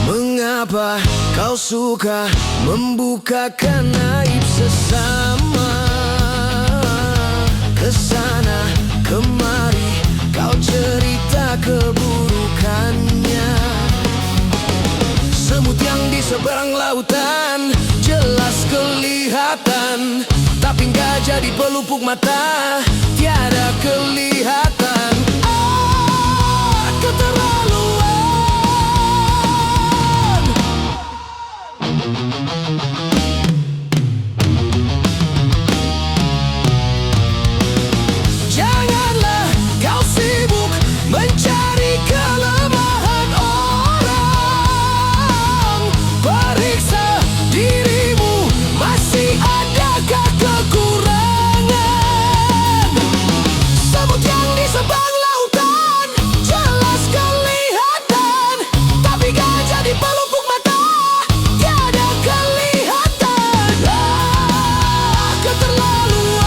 Mengapa kau suka membukakan aib sesama? jadi pelupuk mata, tiada kelihatan. Keterlaluan. Janganlah kau sibuk mencari kelemahan orang. Periksa dirimu, masih adakah kekurangan? Semut yang di seberang lautan jelas kelihatan, tapi gajah di pelupuk mata tiada kelihatan. Keterlaluan.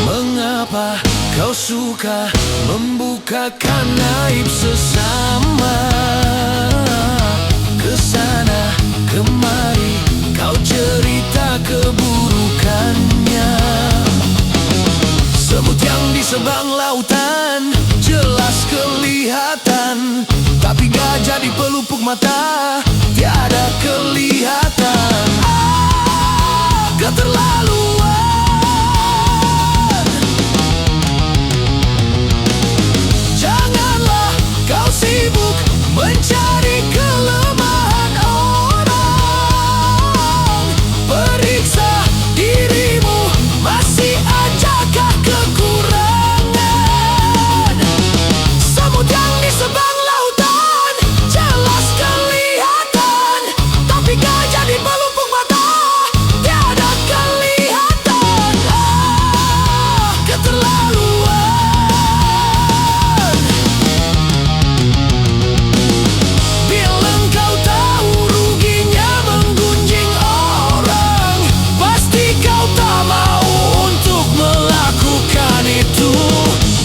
Mengapa kau suka membukakan aib sesama? Kesana kemari kau cerita keburukannya. Semut yang di seberang lautan jelas kelihatan, tapi gajah di pelupuk mata tiada kelihatan. Keterlaluan. Janganlah kau sibuk mencari kelemahan orang. Periksa dirimu, masih adakah kekurangan? Semut yang di seberang lautan jelas kelihatan, tapi gajah di pelupuk mata tiada kelihatan. Keterlaluan. Bila engkau tahu ruginya menggunjing orang, pasti kau tak mau untuk melakukan itu.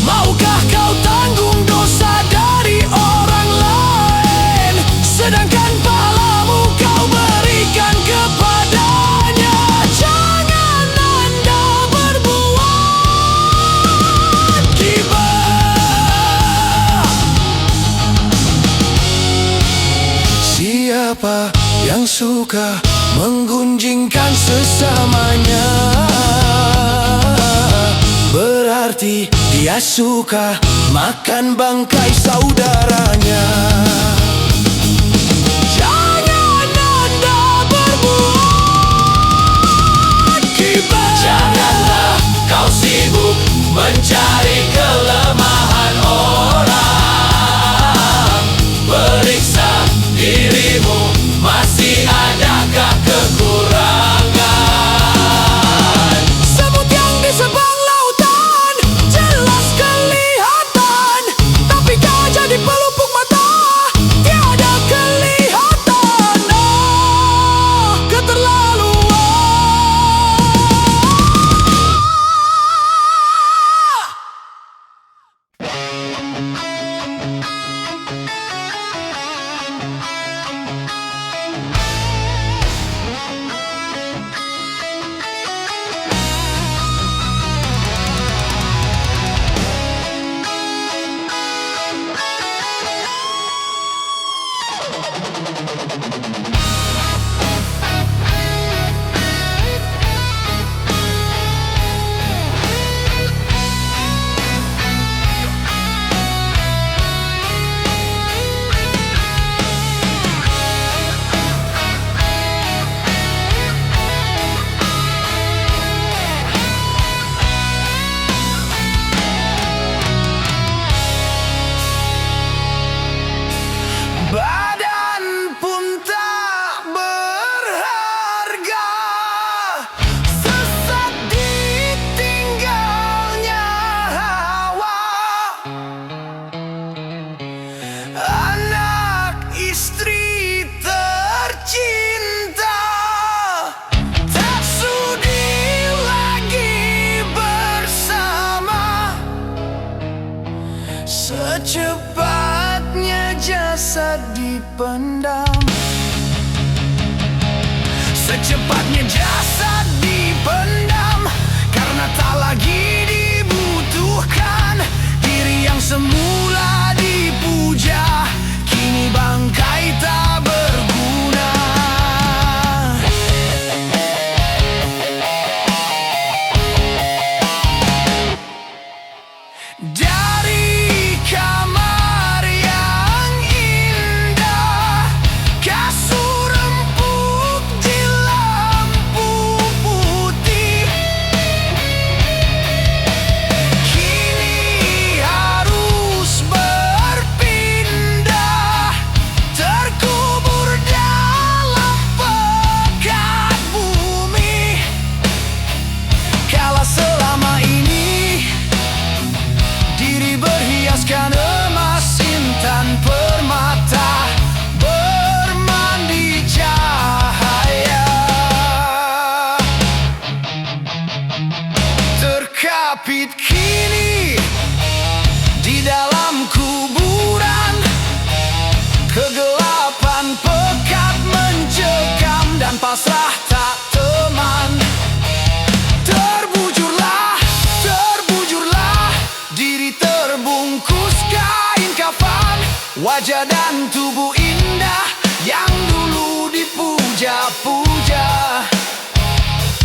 Maukah kau tanggung dosa dari orang lain, sedangkan pahlamu kau berikan kepadanya? Jangan Anda berbuat gibah. Siapa yang suka menggunjingkan sesamanya, berarti dia suka makan bangkai saudaranya. Jangan Anda berbuat gibah. Janganlah kau sibuk mencari kelemahan orang. Periksa dirimu, masih adakah kekurangan? Semut yang di seberang lautan jelas kelihatan, tapi gajah di pelupuk mata tiada kelihatan. Keterlaluan. Secepatnya jasad dipendam, secepatnya jasad dipendam, karena tak lagi dibutuhkan. Diri yang semula dipuja, kini bangkai tak berguna. Dari kamar yang indah, kasur empuk di lampu putih, kini harus berpindah, terkubur dalam pekat bumi. Kala selama ini diri berhiaskan emas, intan permata, bermandi cahaya, terkapit kini di dalam kuburan. Kegelapan pekat mencekam dan pasrah tak teman. Terbujurlah, terbujurlah, diri terbungkus kain kafan. Wajah dan tubuh indah yang dulu dipuja-puja,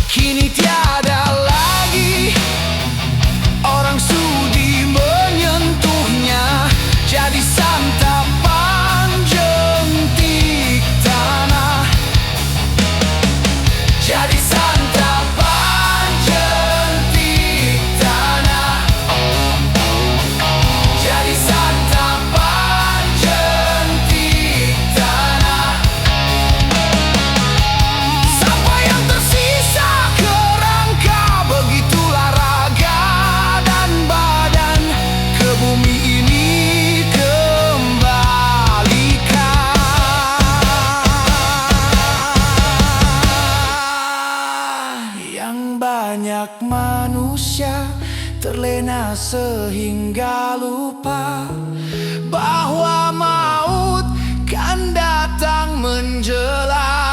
kini tiada lagi orang sudi menyentuhnya. Jadi santapan jentik tanah, jadi santapan jentik tanah, jadi santapan jentik tanah. Sampai yang tersisa kerangka, begitulah raga dan badan ke bumi ini kembalikan. Yang banyak manusia terlena sehingga lupa bahwa maut kan datang menjelang.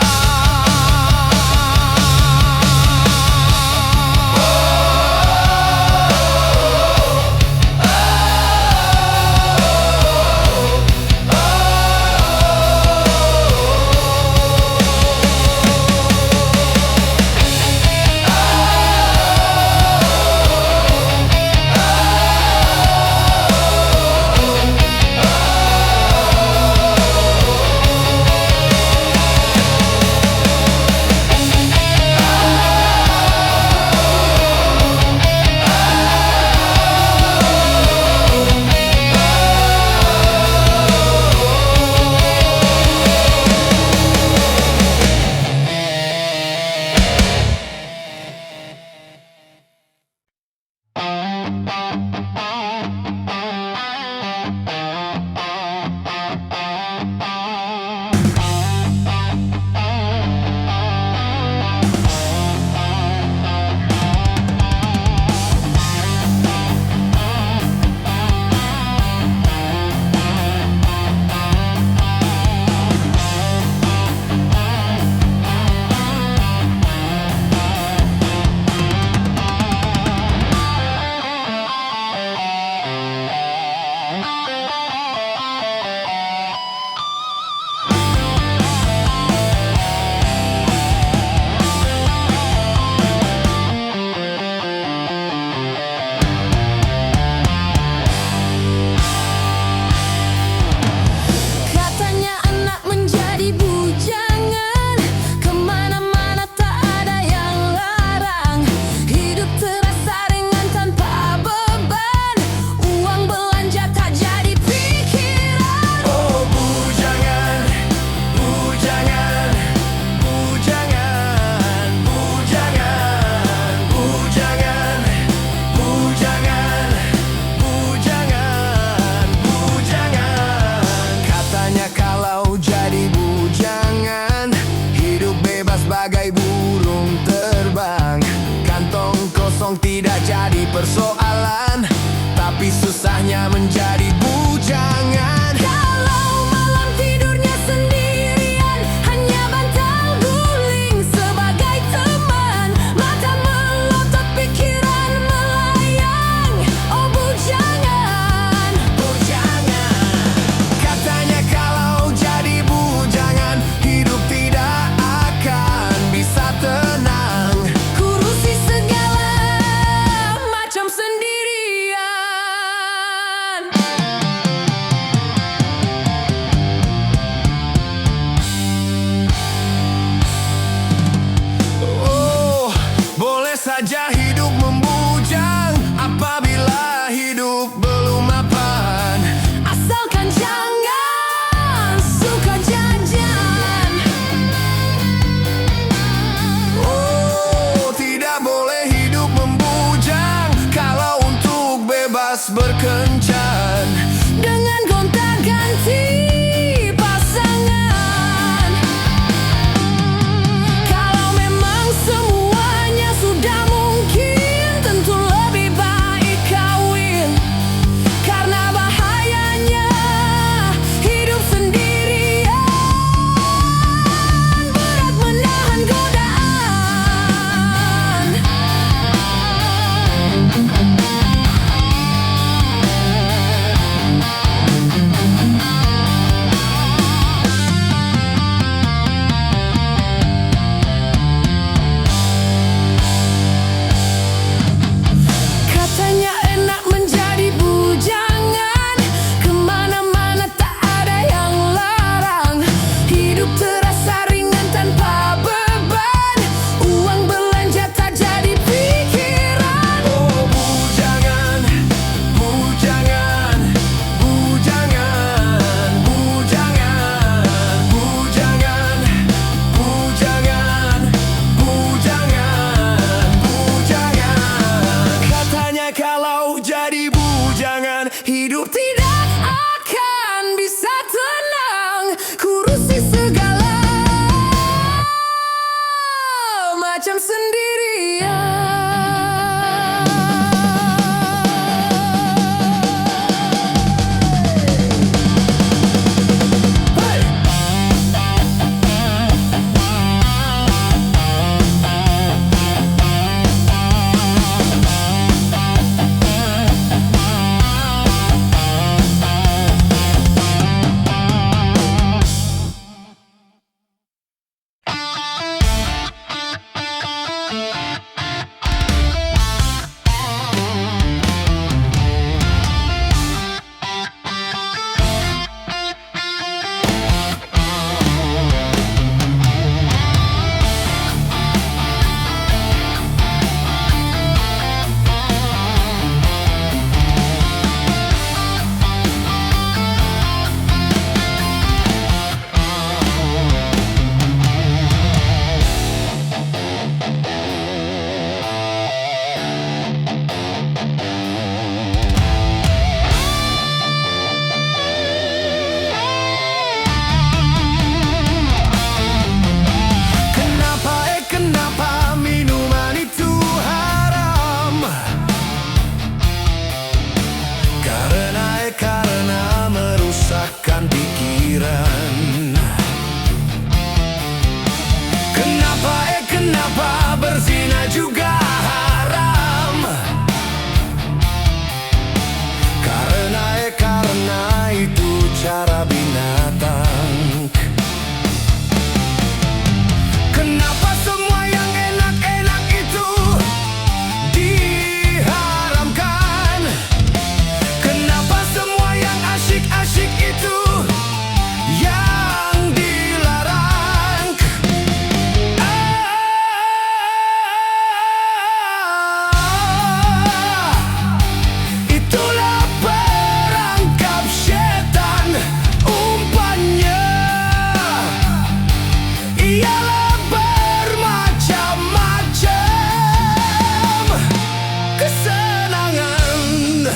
persoalan, tapi susah hanya menjadi bujangan. Kalau malam tidurnya sendirian, hanya bantal guling sebagai teman. Mata melotot, pikiran melayang. Oh bujangan, Bujangan. Katanya kalau jadi bujangan, hidup tidak akan bisa tenang. kurusi segala macam sendirian. Oh, boleh saja hidup membujang apabila hidup belum mapan. Asalkan jangan suka jajan. Oh, tidak boleh hidup membujang kalau untuk bebas berkencan. Dengan gonta-ganti pasangan. Kalau memang semuanya sudah mungkin, tentu lebih baik kawin. Karena bahayanya hidup sendirian, berat menahan godaan. Katanya enak menjadi bujangan, kemana-mana tak ada yang larang. Hidup terasa ringan tanpa beban, uang belanja tak jadi pikiran. Oh, bujangan, bujangan, bujangan, bujangan, bujangan, bujangan, bujangan, bujangan. Katanya kalau jadi bujangan, hidup Tidak akan bisa tenang, kurusi segala macam sendirian. Hey! Kenapa minuman itu haram? Karena merusakkan pikiran. Kenapa berzina juga haram? Karena itu cara binatang. Kenapa semua yang enak-enak itu diharamkan? Kenapa semua yang asyik-asyik itu yang dilarang? Itulah perangkap setan. Umpannya ialah bermacam-macam kesenangan.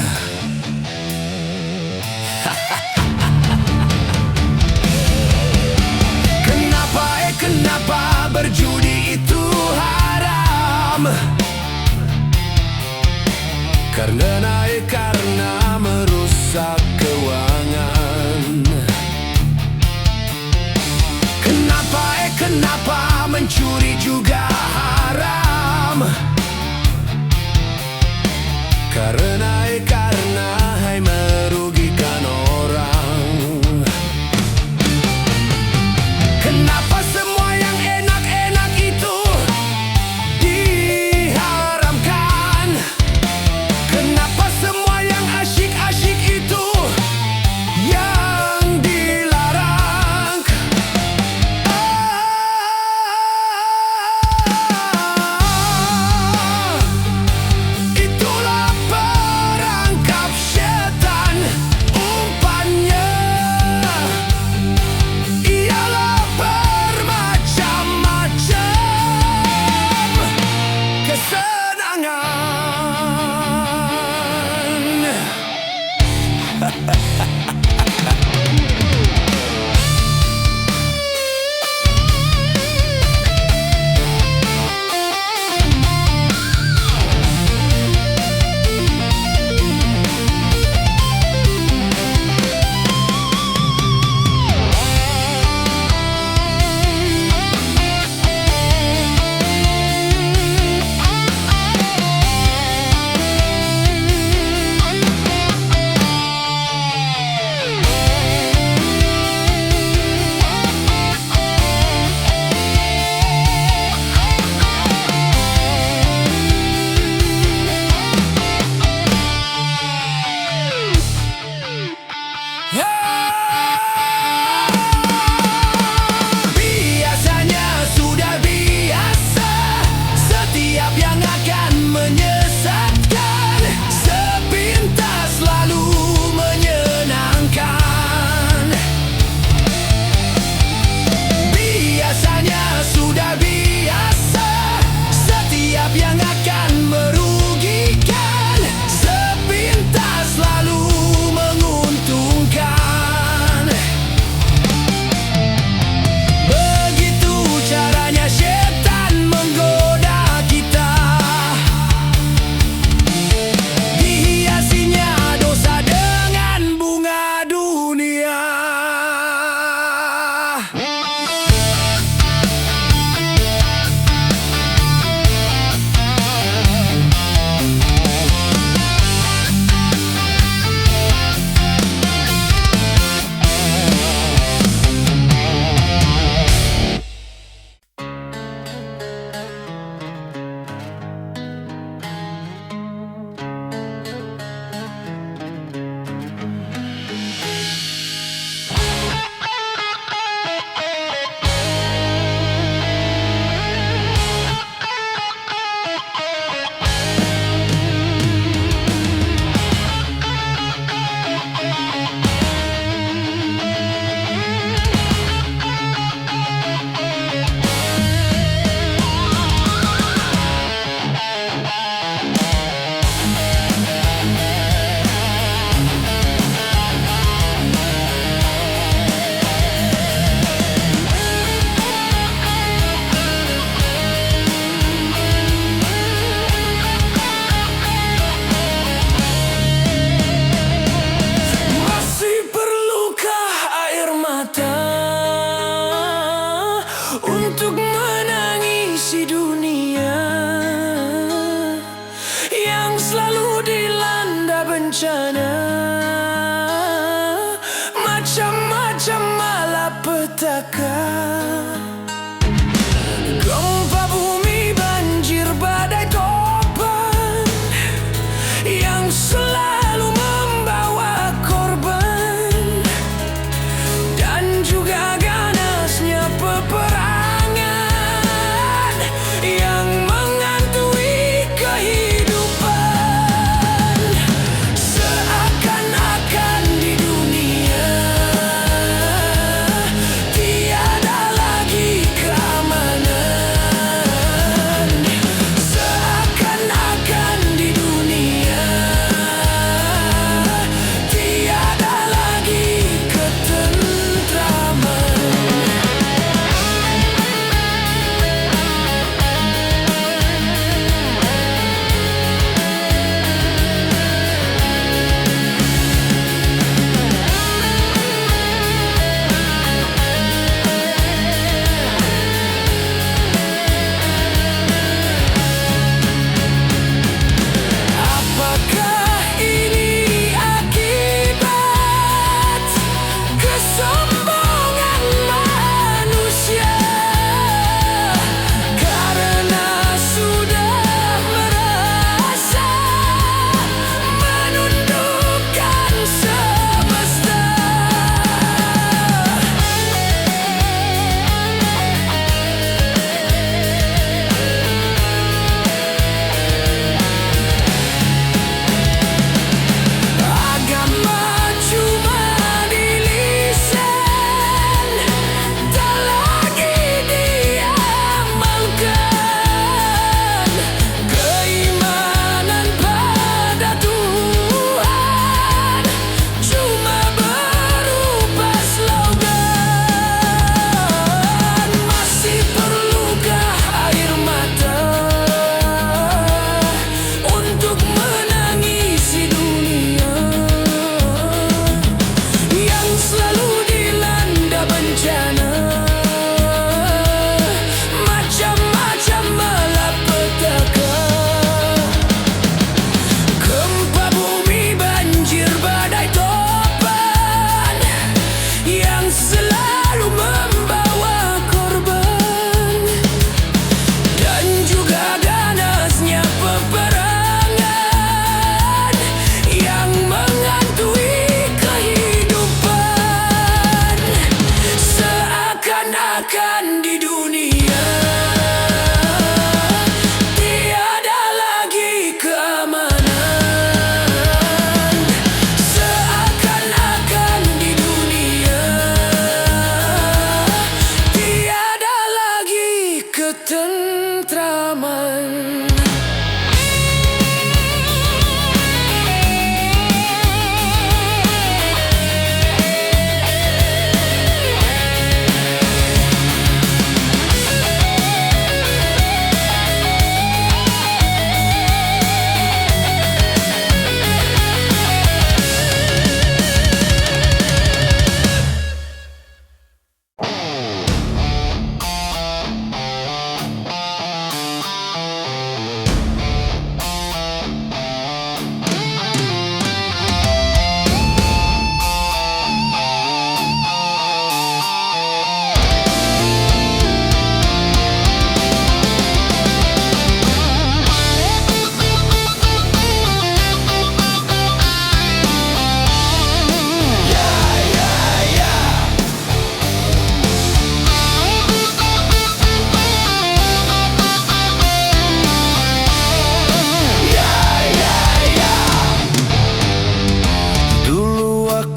Kenapa berjudi itu haram? Karena merusak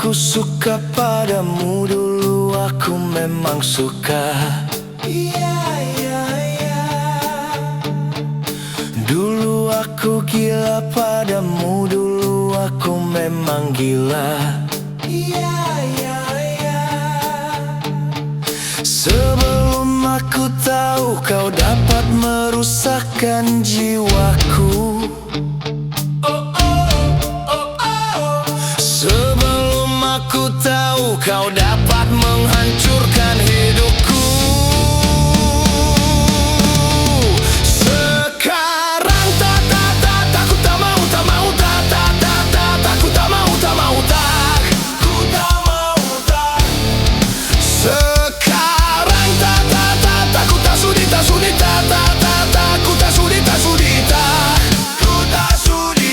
aku suka padamu, dulu aku memang suka. Dulu aku gila padamu, dulu aku memang gila. Sebelum aku tahu kau dapat merusakkan jiwaku. Sebelum aku tahu kau dapat menghancurkan hidupku. Sekarang aku tak mau, aku tak mau, sekarang aku tak sudi, aku tak sudi, aku tak sudi.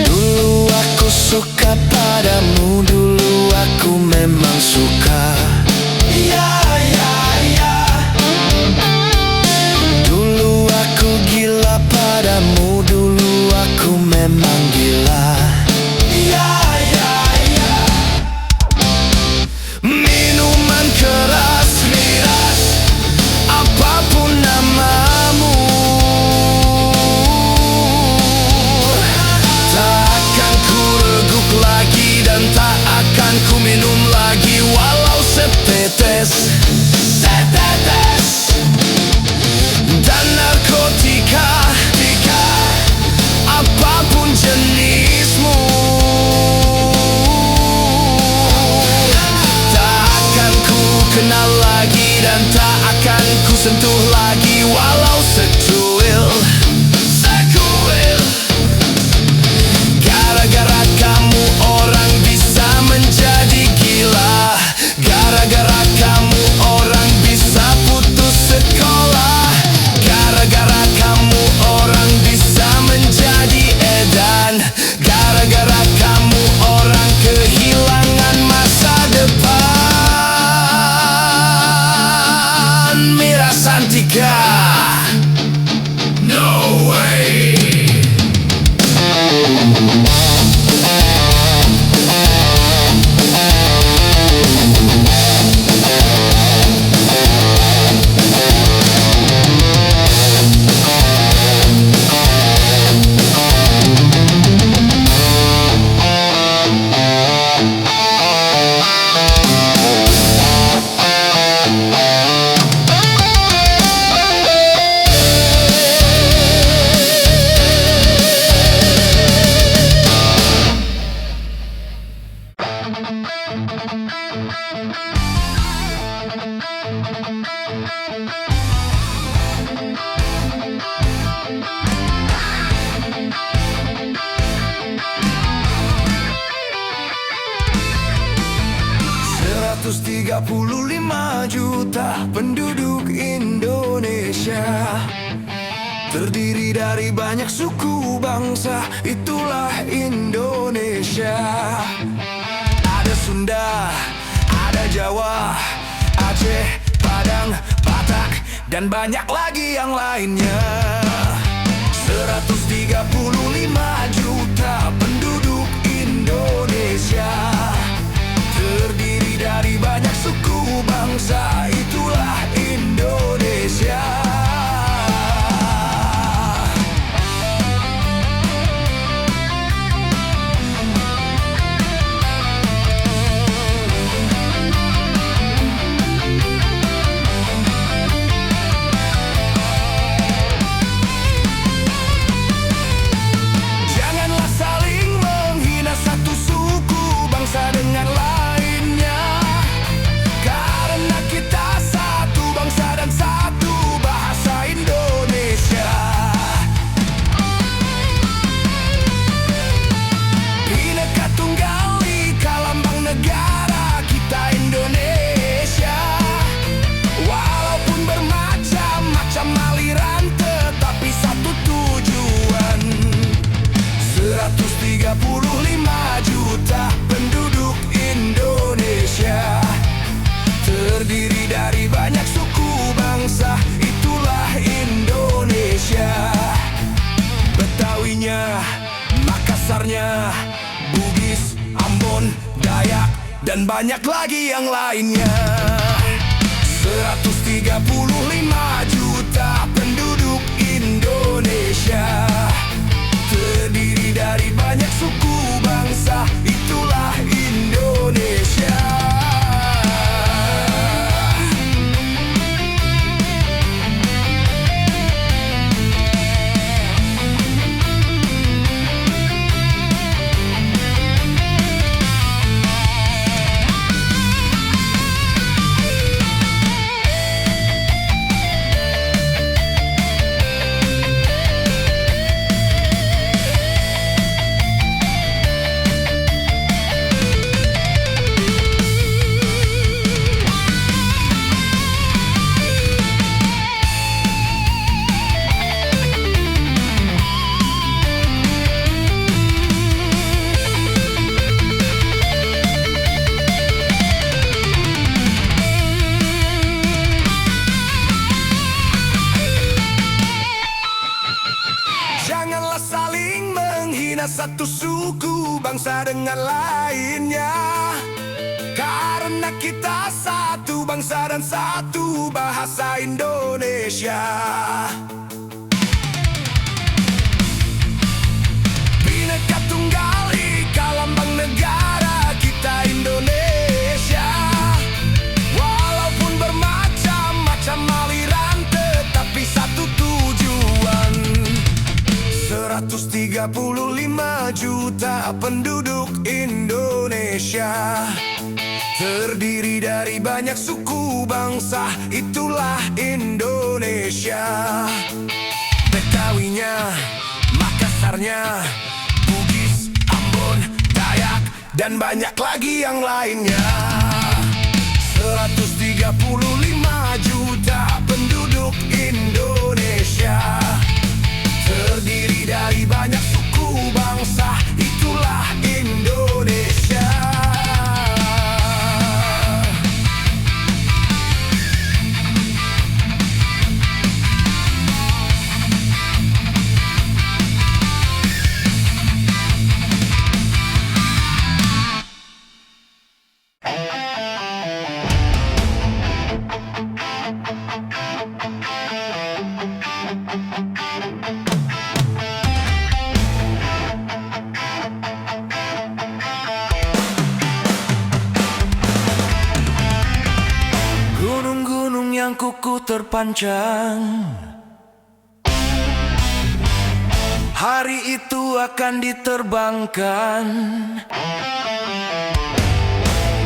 Dulu aku suka padamu, dulu aku memang suka. Dulu aku gila padamu, dulu aku memang gila. Minuman keras, miras, apapun namamu, tak akan ku reguk lagi dan tak akan ku minum lagi, walau setetes dan narkotika, apapun jenismu. Tak akan ku kenal lagi dan tak akan ku sentuh lagi, walau sekuil. Gara-gara kamu orang bisa menjadi gila. Gara-gara kamu orang bisa putus sekolah. Gara-gara kamu orang bisa menjadi edan. Gara-gara kamu orang kehilangan masa depan. Mira Santika, no way. Lima juta penduduk Indonesia, terdiri dari banyak suku bangsa, itulah Indonesia. Ada Sunda, ada Jawa, Aceh, Padang, Batak, dan banyak lagi yang lainnya. 135 juta penduduk Indonesia, terdiri dari banyak suku bangsa, itulah Indonesia. dan banyak lagi yang lainnya. 135 juta penduduk Indonesia, terdiri dari banyak suku bangsa, itulah Indonesia. Janganlah saling menghina satu suku bangsa dengan lainnya, karena kita satu bangsa dan satu bahasa Indonesia. Bhinneka Tunggal Ika, lambang negara kita Indonesia. Walaupun bermacam-macam aliran, tetapi satu tujuan. 135 juta penduduk Indonesia, terdiri dari banyak suku bangsa, itulah Indonesia. Betawinya, Makassarnya, Bugis, Ambon, Dayak, dan banyak lagi yang lainnya. 135 juta penduduk Indonesia, terdiri dari banyak suku bangsa, itulah Indonesia. Gunung-gunung yang kukuh terpanjang, hari itu akan diterbangkan.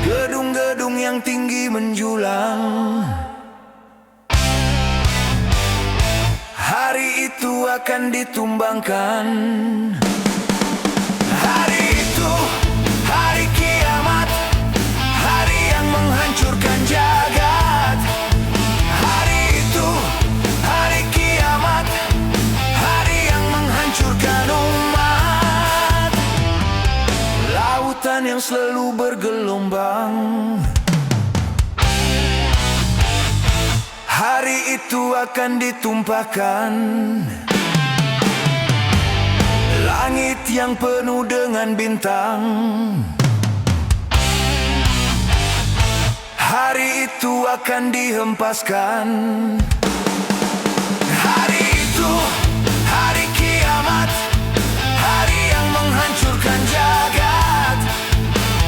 Gedung-gedung yang tinggi menjulang, hari itu akan ditumbangkan. Hari itu, hari kiamat, hari yang menghancurkan jagat. Hari itu, hari kiamat, hari yang menghancurkan umat. Lautan yang selalu bergelombang, hari itu akan ditumpahkan. Langit yang penuh dengan bintang, hari itu akan dihempaskan. Hari itu, hari kiamat, hari yang menghancurkan jagat.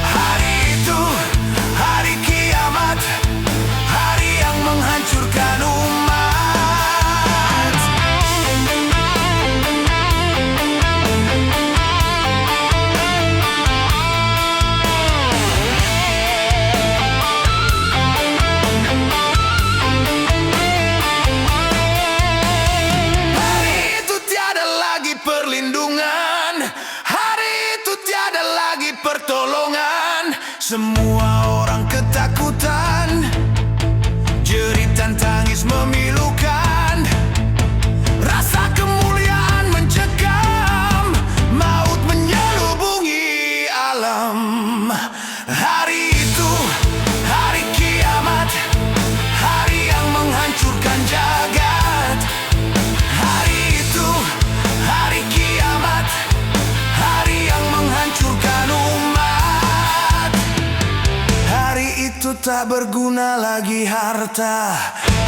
Hari itu, hari kiamat, hari yang menghancurkan umat. Hari itu tiada lagi perlindungan, hari itu tiada lagi pertolongan. Semua orang ketakutan, jeritan tangis memilukan. Rasa kemuliaan mencekam, maut menyelubungi alam. Hari itu, hari kiamat, hari yang menghancurkan jagat. Hari itu, hari kiamat, hari yang menghancurkan umat. tak berguna lagi harta,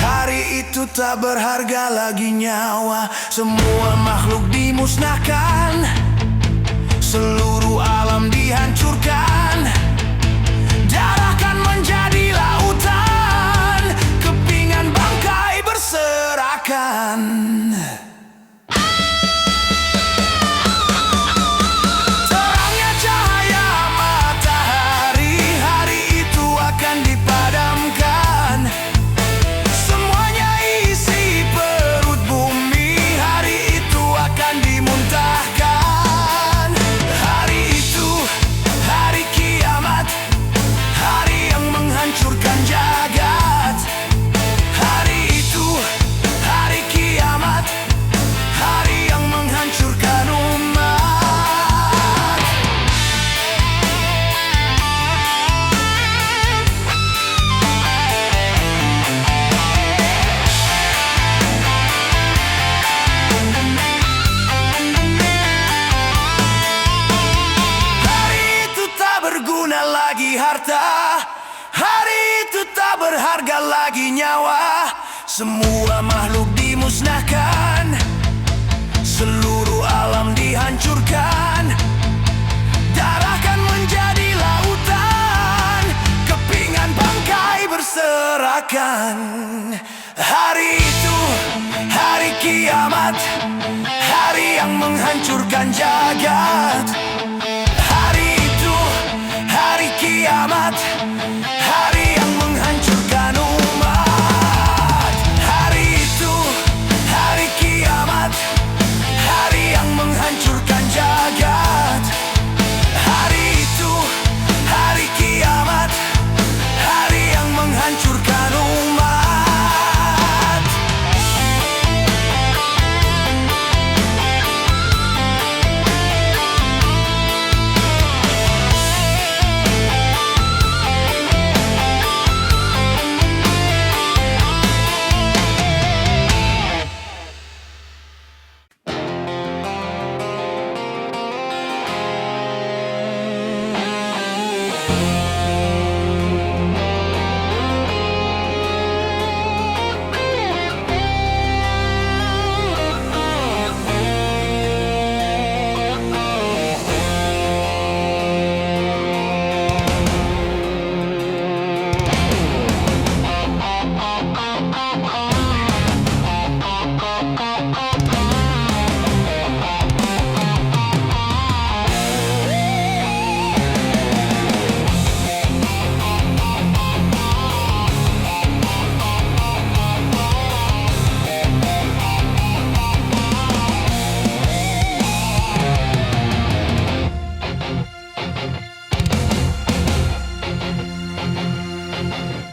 hari itu tak berharga lagi nyawa. Semua makhluk dimusnahkan, seluruh alam dihancurkan, darah kan menjadi lautan, kepingan bangkai berserakan. Terangnya cahaya matahari, hari itu akan dipadamkan. Semuanya isi perut bumi, hari itu akan dimuntahkan. Hari itu, hari kiamat, hari yang menghancurkan jagat. Hari itu, hari kiamat, hari yang menghancurkan umat. Hari itu tak berguna lagi harta, hari itu tak berharga lagi nyawa. Semua makhluk dimusnahkan, seluruh alam dihancurkan, darah kan menjadi lautan, kepingan bangkai berserakan. Hari itu, hari kiamat, hari yang menghancurkan jagat. Hari itu, hari kiamat, hari yang menghancurkan umat. Hari itu, hari kiamat, hari yang menghancurkan jagat. Hari itu, hari kiamat, hari yang menghancurkan umat.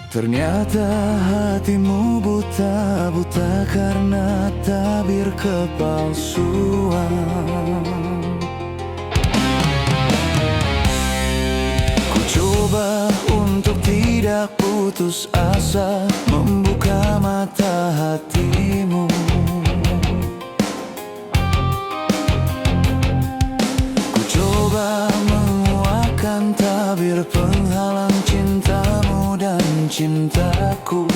Ternyata hatimu buta-buta karena tabir kepalsuan. Ku coba untuk tidak putus asa, membuka mata hatimu. Ku coba menguatkan tabir penghalang cintamu dan cintaku.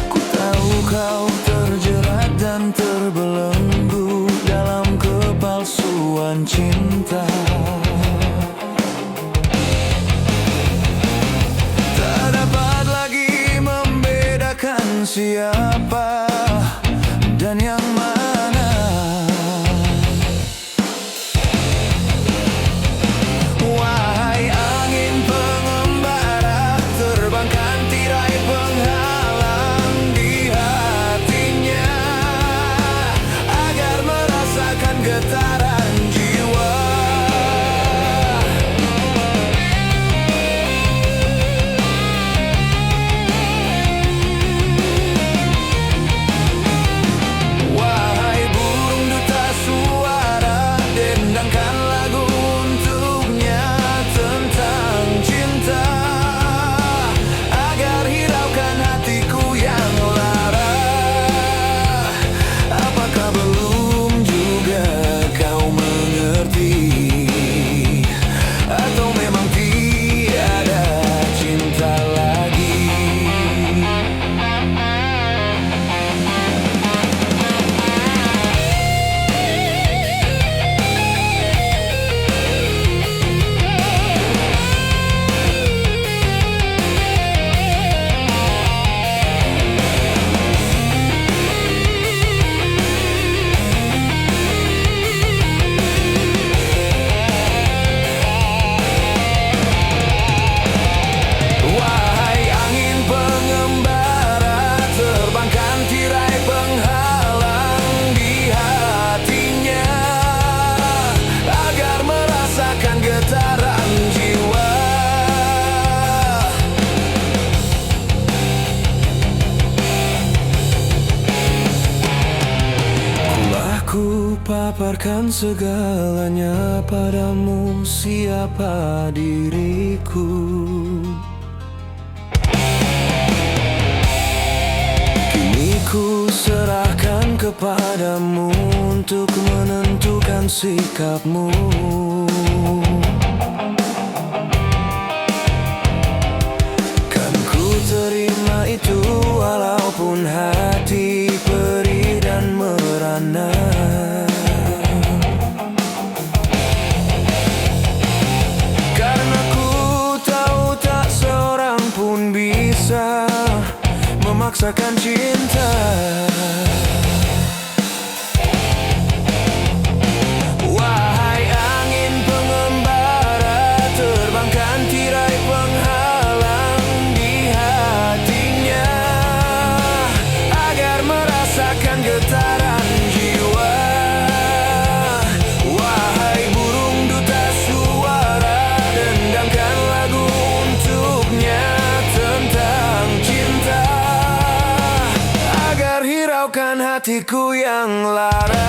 Ku tahu kau terjerat dan terbelenggu dalam kepalsuan cinta. Tak dapat lagi membedakan siapa dan yang mana. Wahai angin pengembara, terbangkan tirai penghalang di hatinya, agar merasakan getaran jiwa. Wahai burung duta suara, dendangkan lagu untuknya tentang cinta, agar hiraukan hatiku yang lara. Apakah belum juga kau Paparkan segalanya padamu, siapa diriku. Kini ku serahkan kepadamu untuk menentukan sikapmu. Kan ku terima itu walaupun hati perih dan merana. Karena ku tahu tak seorang pun bisa memaksakan cinta. Wahai angin pengembara, terbangkan tirai penghalang di hatinya, agar merasakan getaran jiwa. Wahai burung duta suara, dendangkan lagu untuknya tentang cinta, agar hiraukan hatiku yang lara.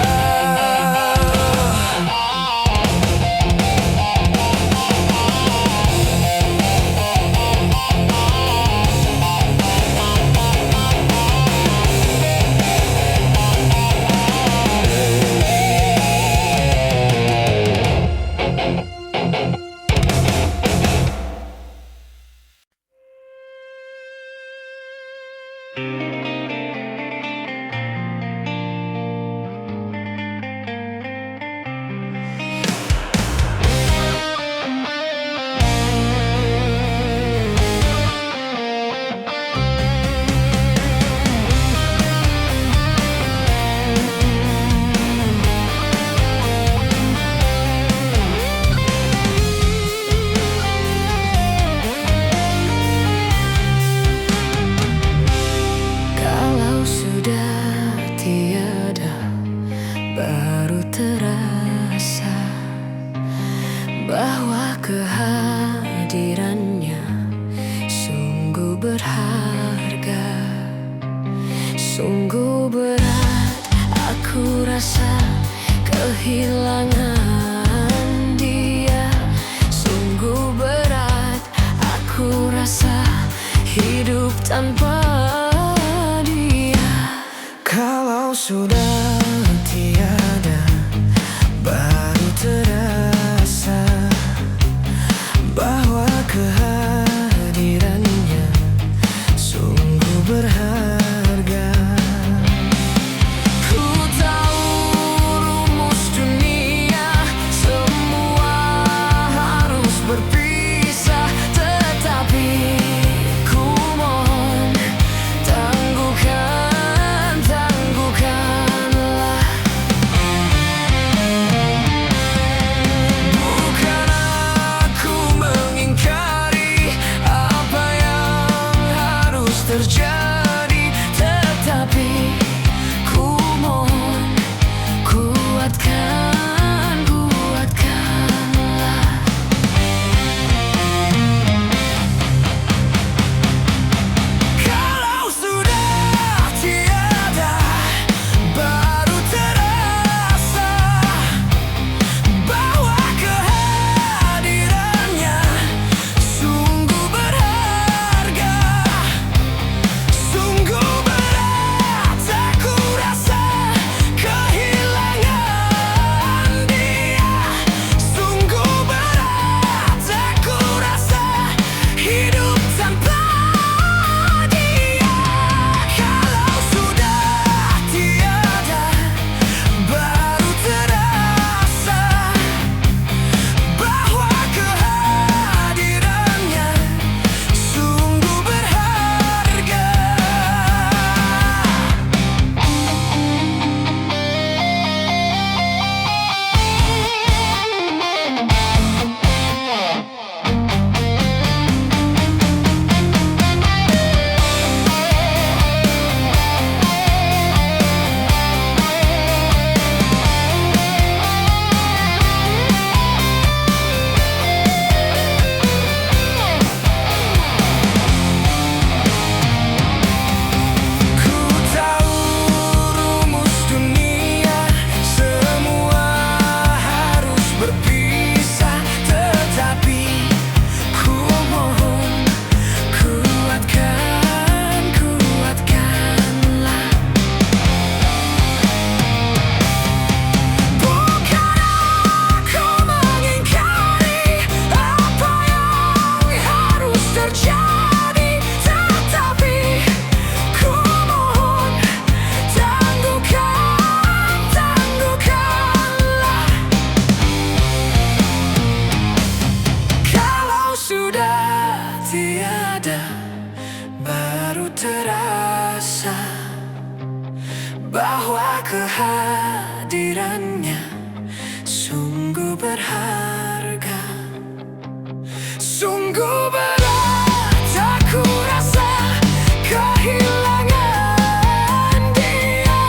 berharga. Sungguh berat aku rasa kehilangan dia.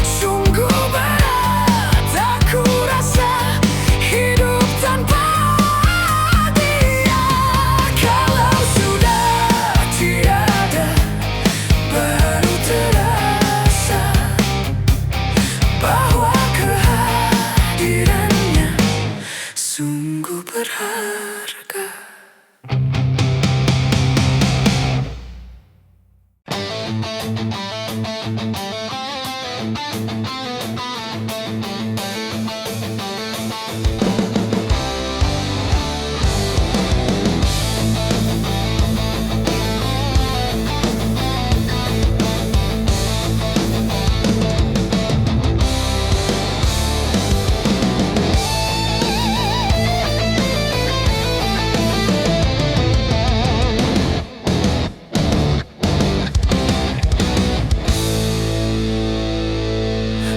Sungguh berat aku rasa hidup tanpa dia. Kalau sudah tiada, baru terasa bahwa kehadirannya sungguh berharga.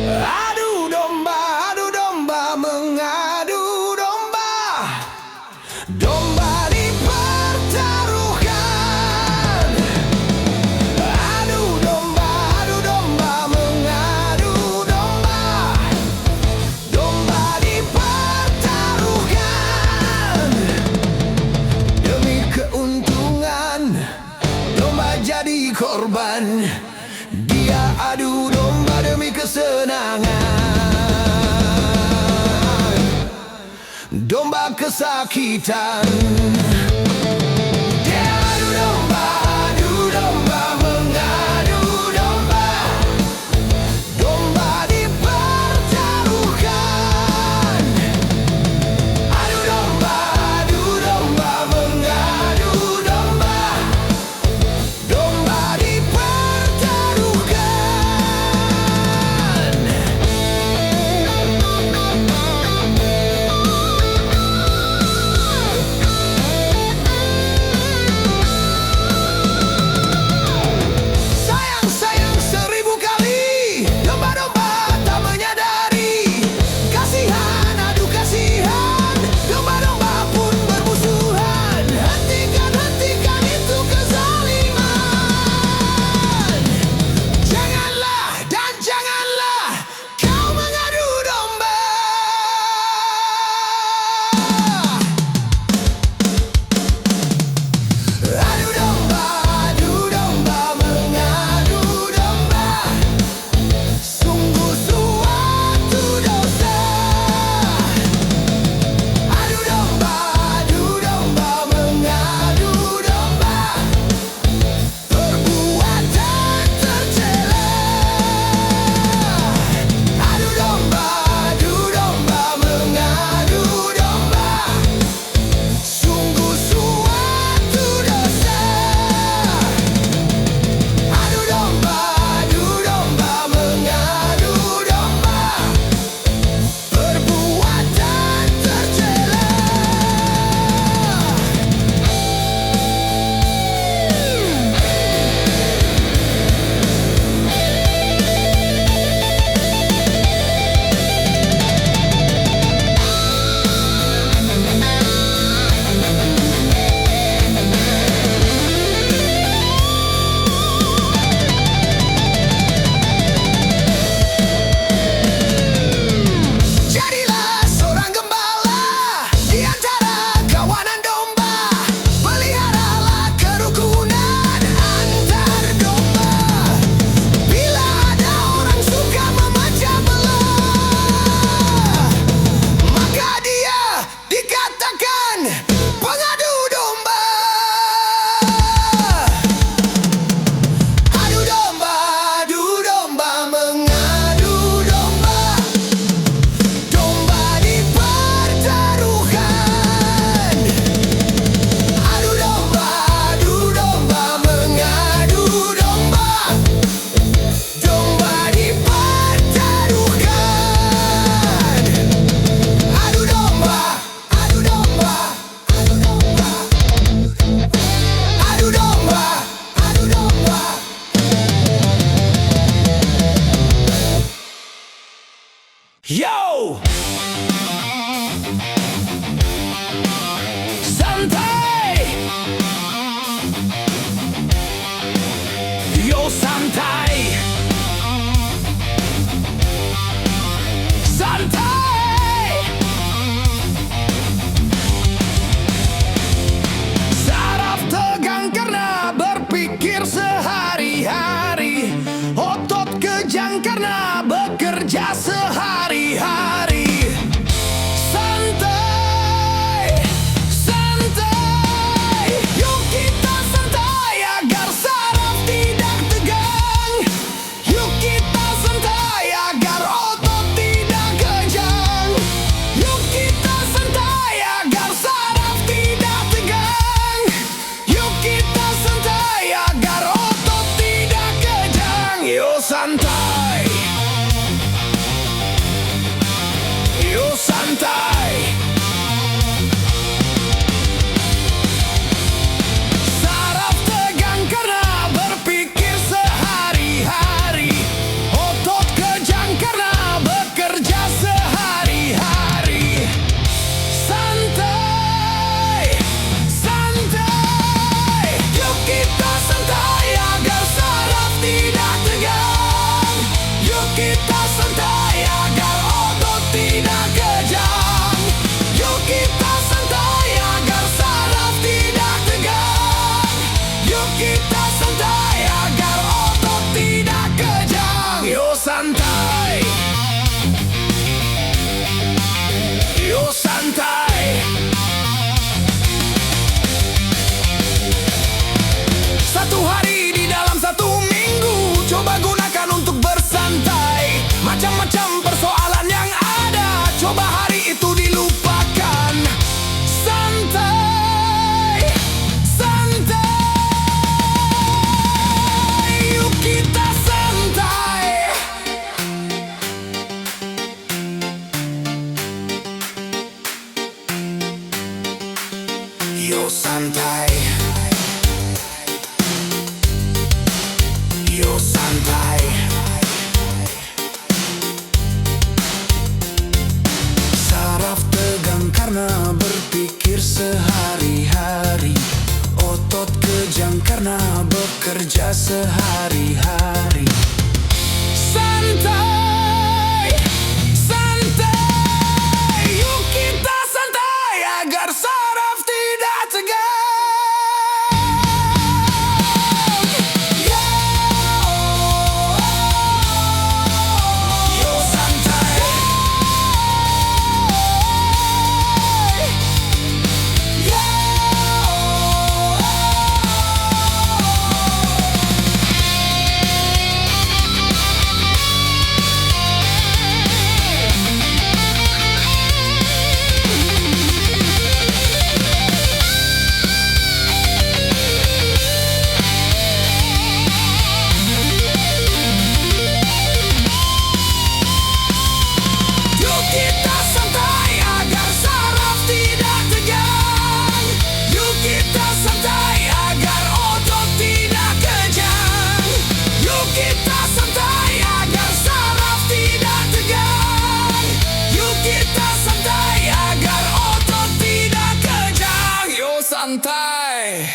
Adu domba, mengadu domba. Domba dipertaruhkan. Adu domba, mengadu domba. Domba dipertaruhkan. Demi keuntungan, domba jadi korban. Dia adu domba demi kesenangan. Domba kesakitan. Dia adu domba, mengadu domba. Domba dipertaruhkan. Adu domba, mengadu domba. Domba dipertaruhkan. santai. Saraf tegang karena berpikir sehari-hari. Otot kejang karena bekerja sehari-hari. Santai, santai. Yuk kita santai agar saraf tidak tegang. Yuk kita santai agar otot tidak kejang. Yuk kita santai agar saraf tidak tegang. Yuk kita santai agar otot tidak kejang. Yuk santai. Yuk santai. Satu hari di dalam satu minggu, coba gunakan untuk bersantai. Macam-macam persoalan yang ada, coba hari itu dilupakan. Santai, santai. Yuk kita santai. Yuk santai. Yuk santai. Saraf tegang karena berpikir sehari-hari. Otot kejang karena bekerja sehari-hari. Santai, santai. Yuk kita santai agar saraf tidak tegang. Yuk santai. Yuk kita santai agar saraf tidak tegang. Yuk kita santai agar otot tidak kejang. Yuk kita santai agar saraf tidak tegang. Yuk kita santai agar otot tidak kejang. Yuk santai.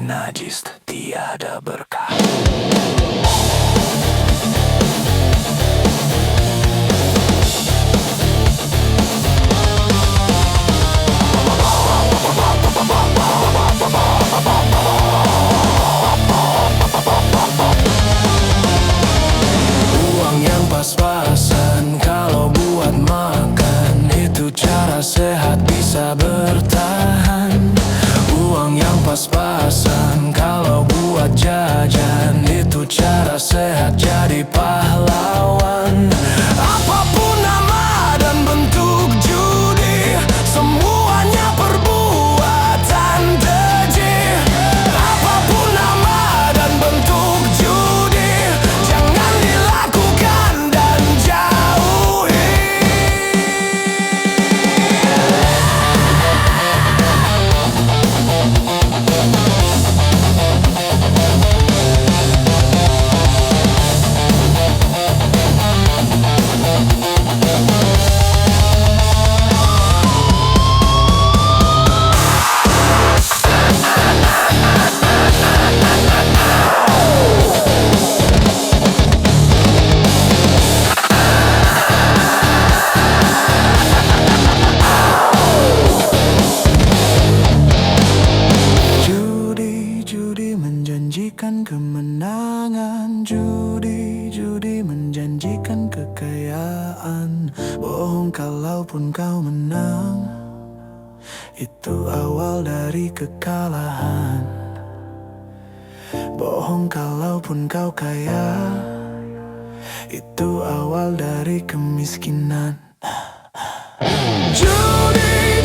najis, tiada berkah. Uang yang pas-pasan kalau buat makan, itu cara sehat bisa bertahan. Uang yang pas-pasan kalau buat jajan, itu cara sehat jadi pahlawan. Apapun nama dan bentuk judi, semuanya perbuatan keji. Apapun nama dan bentuk judi, jangan dilakukan dan jauhi. Judi menjanjikan kemenangan, judi menjanjikan kekayaan. Bohong kalaupun kau menang, itu awal dari kekalahan. Bohong kalaupun kau kaya, itu awal dari kemiskinan. Judi